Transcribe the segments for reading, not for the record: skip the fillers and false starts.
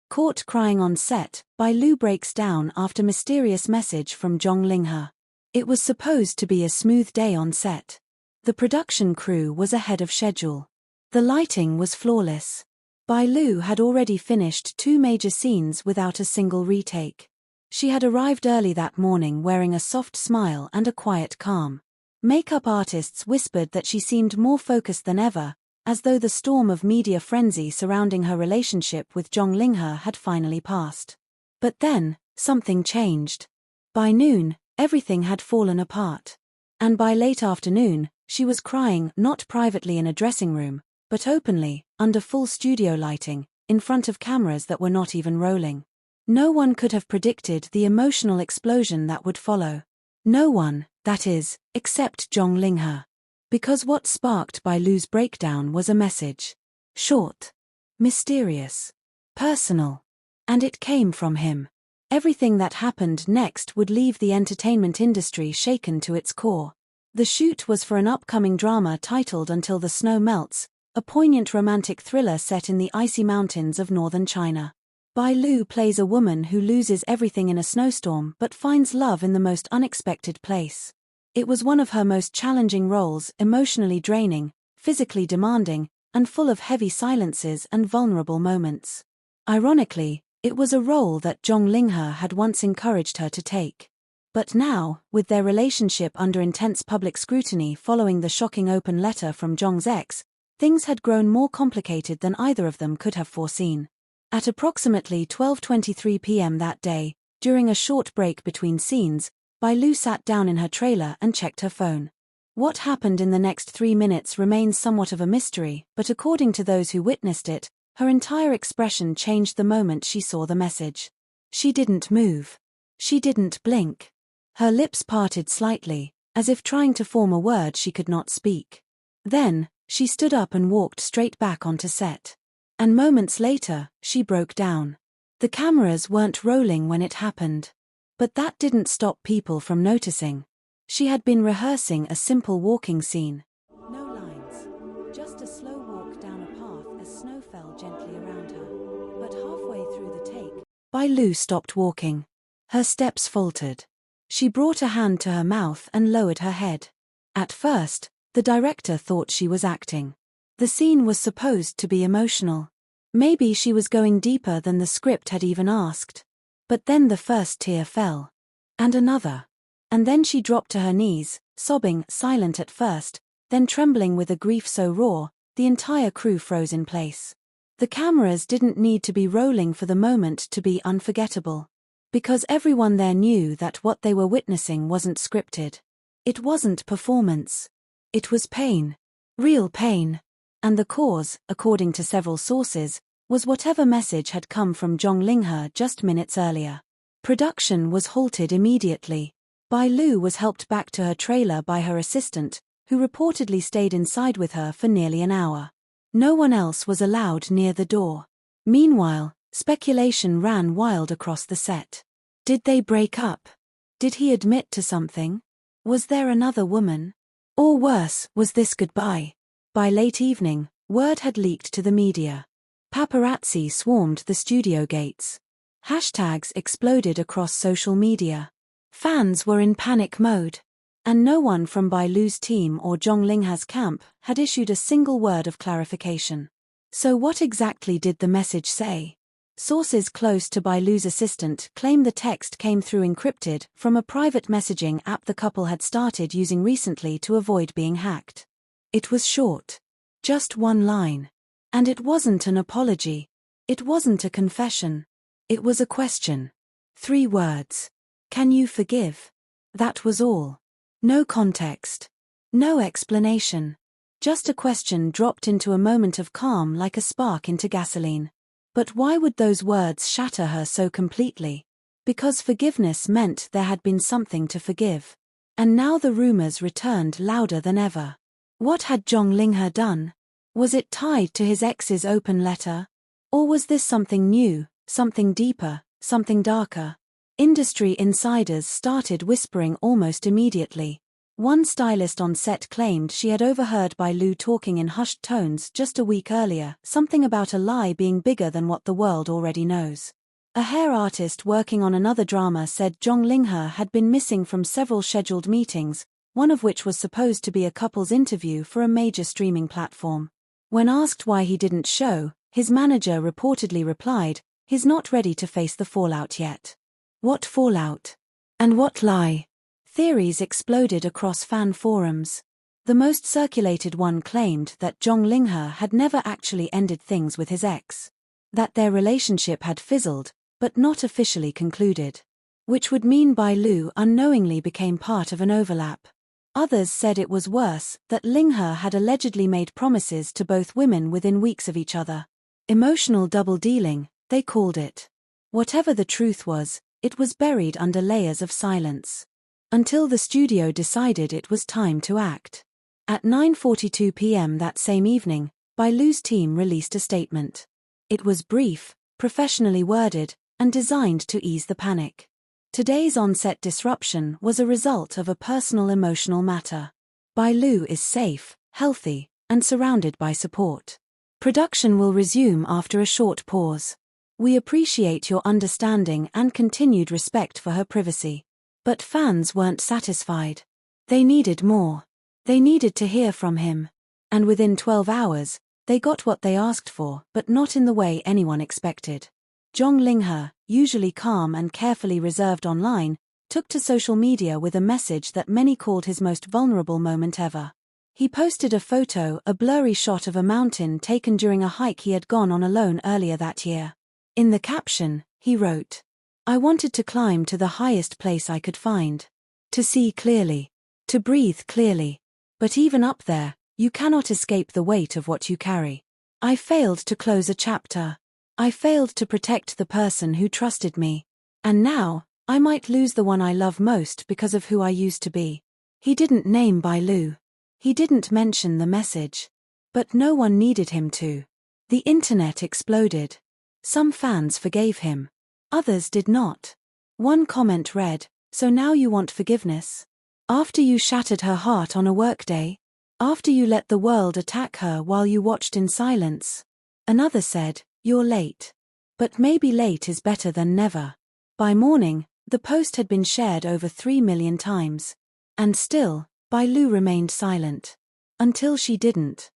Caught crying on set, Bai Lu breaks down after mysterious message from Zhang Linghe. It was supposed to be a smooth day on set. The production crew was ahead of schedule. The lighting was flawless. Bai Lu had already finished 2 major scenes without a single retake. She had arrived early that morning wearing a soft smile and a quiet calm. Makeup artists whispered that she seemed more focused than ever, as though the storm of media frenzy surrounding her relationship with Zhang Linghe had finally passed. But then, something changed. By noon, everything had fallen apart. And by late afternoon, she was crying not privately in a dressing room, but openly, under full studio lighting, in front of cameras that were not even rolling. No one could have predicted the emotional explosion that would follow. No one, that is, except Zhang Linghe. Because what sparked Bai Lu's breakdown was a message. Short. Mysterious. Personal. And it came from him. Everything that happened next would leave the entertainment industry shaken to its core. The shoot was for an upcoming drama titled Until the Snow Melts, a poignant romantic thriller set in the icy mountains of northern China. Bai Lu plays a woman who loses everything in a snowstorm but finds love in the most unexpected place. It was one of her most challenging roles, emotionally draining, physically demanding, and full of heavy silences and vulnerable moments. Ironically, it was a role that Zhang Linghe had once encouraged her to take. But now, with their relationship under intense public scrutiny following the shocking open letter from Zhang's ex, things had grown more complicated than either of them could have foreseen. At approximately 12:23 p.m. that day, during a short break between scenes, Bai Lu sat down in her trailer and checked her phone. What happened in the next 3 minutes remains somewhat of a mystery, but according to those who witnessed it, her entire expression changed the moment she saw the message. She didn't move. She didn't blink. Her lips parted slightly, as if trying to form a word she could not speak. Then, she stood up and walked straight back onto set. And moments later, she broke down. The cameras weren't rolling when it happened. But that didn't stop people from noticing. She had been rehearsing a simple walking scene. No lines. Just a slow walk down a path as snow fell gently around her. But halfway through the take, Bai Lu stopped walking. Her steps faltered. She brought a hand to her mouth and lowered her head. At first, the director thought she was acting. The scene was supposed to be emotional. Maybe she was going deeper than the script had even asked. But then the first tear fell. And another. And then she dropped to her knees, sobbing, silent at first, then trembling with a grief so raw, the entire crew froze in place. The cameras didn't need to be rolling for the moment to be unforgettable. Because everyone there knew that what they were witnessing wasn't scripted. It wasn't performance. It was pain. Real pain. And the cause, according to several sources, was whatever message had come from Zhang Linghe just minutes earlier. Production was halted immediately. Bai Lu was helped back to her trailer by her assistant, who reportedly stayed inside with her for nearly an hour. No one else was allowed near the door. Meanwhile, speculation ran wild across the set. Did they break up? Did he admit to something? Was there another woman? Or worse, was this goodbye? By late evening, word had leaked to the media. Paparazzi swarmed the studio gates. Hashtags exploded across social media. Fans were in panic mode. And no one from Bai Lu's team or Zhang Linghe's camp had issued a single word of clarification. So what exactly did the message say? Sources close to Bai Lu's assistant claim the text came through encrypted from a private messaging app the couple had started using recently to avoid being hacked. It was short. Just one line. And it wasn't an apology. It wasn't a confession. It was a question. 3 words. Can you forgive? That was all. No context. No explanation. Just a question dropped into a moment of calm like a spark into gasoline. But why would those words shatter her so completely? Because forgiveness meant there had been something to forgive. And now the rumors returned louder than ever. What had Zhang Linghe done? Was it tied to his ex's open letter? Or was this something new, something deeper, something darker? Industry insiders started whispering almost immediately. One stylist on set claimed she had overheard Bai Lu talking in hushed tones just a week earlier, something about a lie being bigger than what the world already knows. A hair artist working on another drama said Zhang Linghe had been missing from several scheduled meetings, one of which was supposed to be a couple's interview for a major streaming platform. When asked why he didn't show, his manager reportedly replied, "He's not ready to face the fallout yet." What fallout? And what lie? Theories exploded across fan forums. The most circulated one claimed that Zhang Linghe had never actually ended things with his ex. That their relationship had fizzled, but not officially concluded. Which would mean Bai Lu unknowingly became part of an overlap. Others said it was worse, that Linghe had allegedly made promises to both women within weeks of each other. Emotional double-dealing, they called it. Whatever the truth was, it was buried under layers of silence. Until the studio decided it was time to act. At 9:42 p.m. that same evening, Bai Lu's team released a statement. It was brief, professionally worded, and designed to ease the panic. Today's on-set disruption was a result of a personal emotional matter. Bai Lu is safe, healthy, and surrounded by support. Production will resume after a short pause. We appreciate your understanding and continued respect for her privacy. But fans weren't satisfied. They needed more. They needed to hear from him. And within 12 hours, they got what they asked for, but not in the way anyone expected. Zhang Linghe, usually calm and carefully reserved online, took to social media with a message that many called his most vulnerable moment ever. He posted a photo, a blurry shot of a mountain taken during a hike he had gone on alone earlier that year. In the caption, he wrote, "I wanted to climb to the highest place I could find. To see clearly. To breathe clearly. But even up there, you cannot escape the weight of what you carry. I failed to close a chapter. I failed to protect the person who trusted me. And now, I might lose the one I love most because of who I used to be." He didn't name Bai Lu. He didn't mention the message. But no one needed him to. The internet exploded. Some fans forgave him. Others did not. One comment read, "So now you want forgiveness? After you shattered her heart on a workday? After you let the world attack her while you watched in silence?" Another said, "You're late. But maybe late is better than never." By morning, the post had been shared over 3 million times. And still, Bai Lu remained silent. Until she didn't.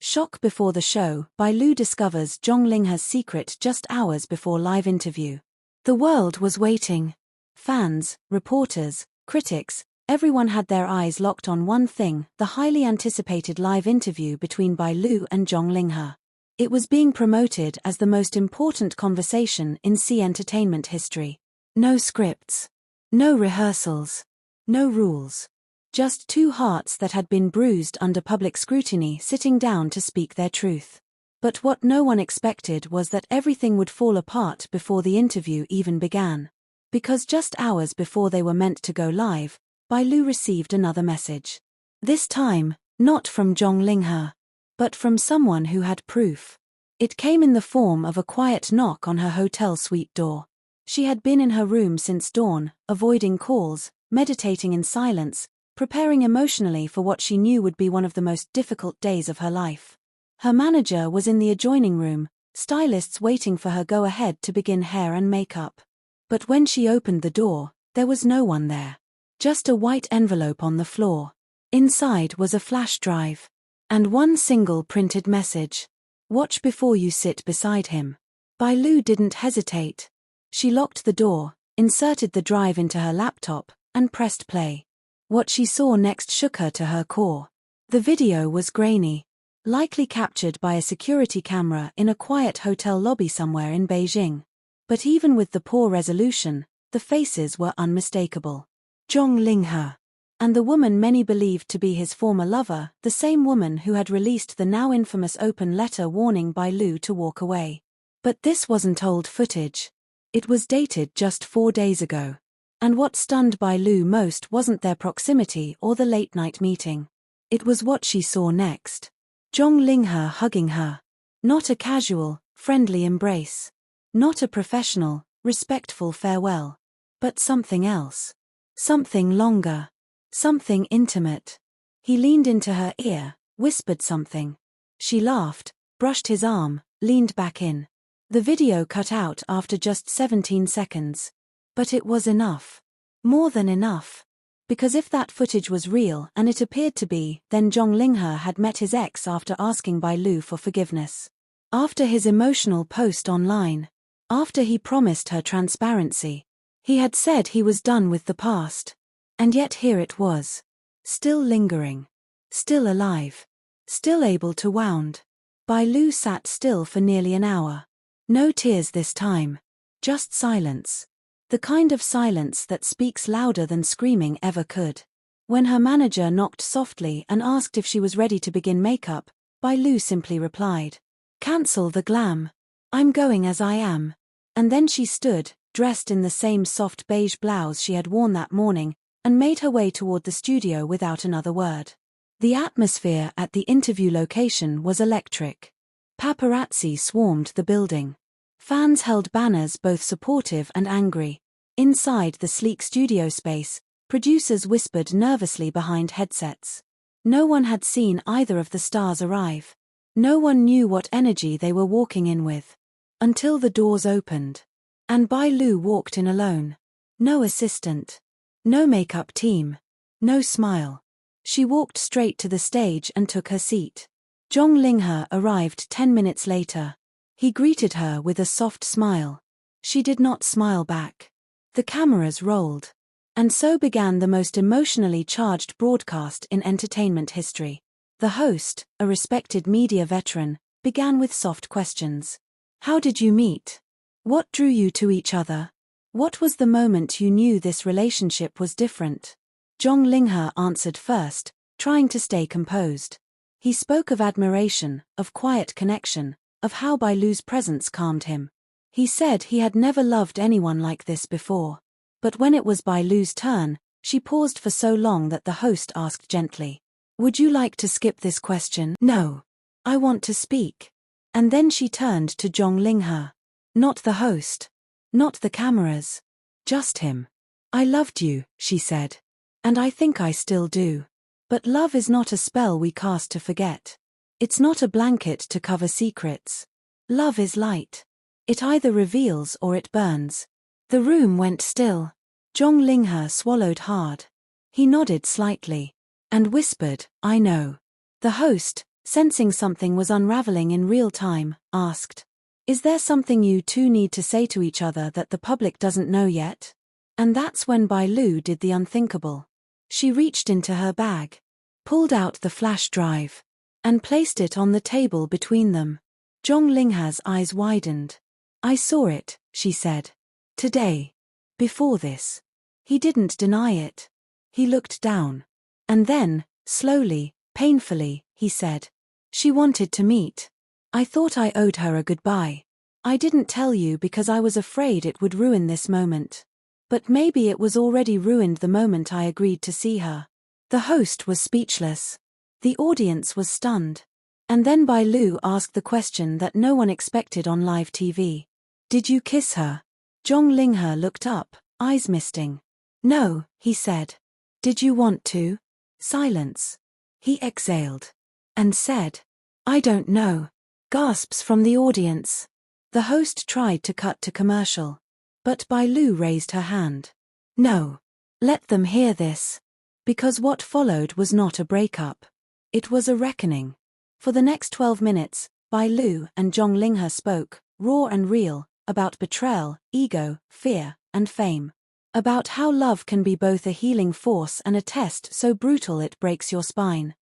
Shock before the show, Bai Lu discovers Zhang Linghe's secret just hours before live interview. The world was waiting. Fans, reporters, critics, everyone had their eyes locked on one thing, the highly anticipated live interview between Bai Lu and Zhang Linghe. It was being promoted as the most important conversation in C entertainment history. No scripts. No rehearsals. No rules. Just two hearts that had been bruised under public scrutiny sitting down to speak their truth. But what no one expected was that everything would fall apart before the interview even began. Because just hours before they were meant to go live, Bai Lu received another message. This time, not from Zhang Linghe, but from someone who had proof. It came in the form of a quiet knock on her hotel suite door. She had been in her room since dawn, avoiding calls, meditating in silence, preparing emotionally for what she knew would be one of the most difficult days of her life. Her manager was in the adjoining room, stylists waiting for her go-ahead to begin hair and makeup. But when she opened the door, there was no one there. Just a white envelope on the floor. Inside was a flash drive. And one single printed message. "Watch before you sit beside him." Bai Lu didn't hesitate. She locked the door, inserted the drive into her laptop, and pressed play. What she saw next shook her to her core. The video was grainy. Likely captured by a security camera in a quiet hotel lobby somewhere in Beijing. But even with the poor resolution, the faces were unmistakable. Zhang Linghe. And the woman many believed to be his former lover, the same woman who had released the now infamous open letter warning Bai Lu to walk away. But this wasn't old footage. It was dated just 4 days ago. And what stunned Bai Lu most wasn't their proximity or the late-night meeting. It was what she saw next. Zhang Linghe hugging her. Not a casual, friendly embrace. Not a professional, respectful farewell. But something else. Something longer. Something intimate. He leaned into her ear, whispered something. She laughed, brushed his arm, leaned back in. The video cut out after just 17 seconds. But it was enough. More than enough. Because if that footage was real, and it appeared to be, then Zhang Linghe had met his ex after asking Bai Lu for forgiveness. After his emotional post online. After he promised her transparency. He had said he was done with the past. And yet here it was. Still lingering. Still alive. Still able to wound. Bai Lu sat still for nearly an hour. No tears this time. Just silence. The kind of silence that speaks louder than screaming ever could. When her manager knocked softly and asked if she was ready to begin makeup, Bai Lu simply replied, "Cancel the glam. I'm going as I am." And then she stood, dressed in the same soft beige blouse she had worn that morning, and made her way toward the studio without another word. The atmosphere at the interview location was electric. Paparazzi swarmed the building. Fans held banners both supportive and angry. Inside the sleek studio space, producers whispered nervously behind headsets. No one had seen either of the stars arrive. No one knew what energy they were walking in with. Until the doors opened. And Bai Lu walked in alone. No assistant. No makeup team. No smile. She walked straight to the stage and took her seat. Zhang Linghe arrived 10 minutes later. He greeted her with a soft smile. She did not smile back. The cameras rolled. And so began the most emotionally charged broadcast in entertainment history. The host, a respected media veteran, began with soft questions. How did you meet? What drew you to each other? What was the moment you knew this relationship was different? Zhang Linghe answered first, trying to stay composed. He spoke of admiration, of quiet connection, of how Bai Lu's presence calmed him. He said he had never loved anyone like this before. But when it was Bai Lu's turn, she paused for so long that the host asked gently, "Would you like to skip this question?" "No. I want to speak." And then she turned to Zhang Linghe. Not the host. Not the cameras. Just him. "I loved you," she said. "And I think I still do. But love is not a spell we cast to forget. It's not a blanket to cover secrets. Love is light. It either reveals or it burns." The room went still. Zhang Linghe swallowed hard. He nodded slightly. And whispered, "I know." The host, sensing something was unraveling in real time, asked, "Is there something you two need to say to each other that the public doesn't know yet?" And that's when Bai Lu did the unthinkable. She reached into her bag, pulled out the flash drive, and placed it on the table between them. Zhang Linghe's eyes widened. "I saw it," she said. "Today. Before this." He didn't deny it. He looked down. And then, slowly, painfully, he said, "She wanted to meet. I thought I owed her a goodbye. I didn't tell you because I was afraid it would ruin this moment. But maybe it was already ruined the moment I agreed to see her." The host was speechless. The audience was stunned. And then Bai Lu asked the question that no one expected on live TV. "Did you kiss her?" Zhang Linghe looked up, eyes misting. "No," he said. "Did you want to?" Silence. He exhaled. And said, "I don't know." Gasps from the audience. The host tried to cut to commercial. But Bai Lu raised her hand. "No. Let them hear this." Because what followed was not a breakup. It was a reckoning. For the next 12 minutes, Bai Lu and Zhang Linghe spoke, raw and real, about betrayal, ego, fear, and fame. About how love can be both a healing force and a test so brutal it breaks your spine.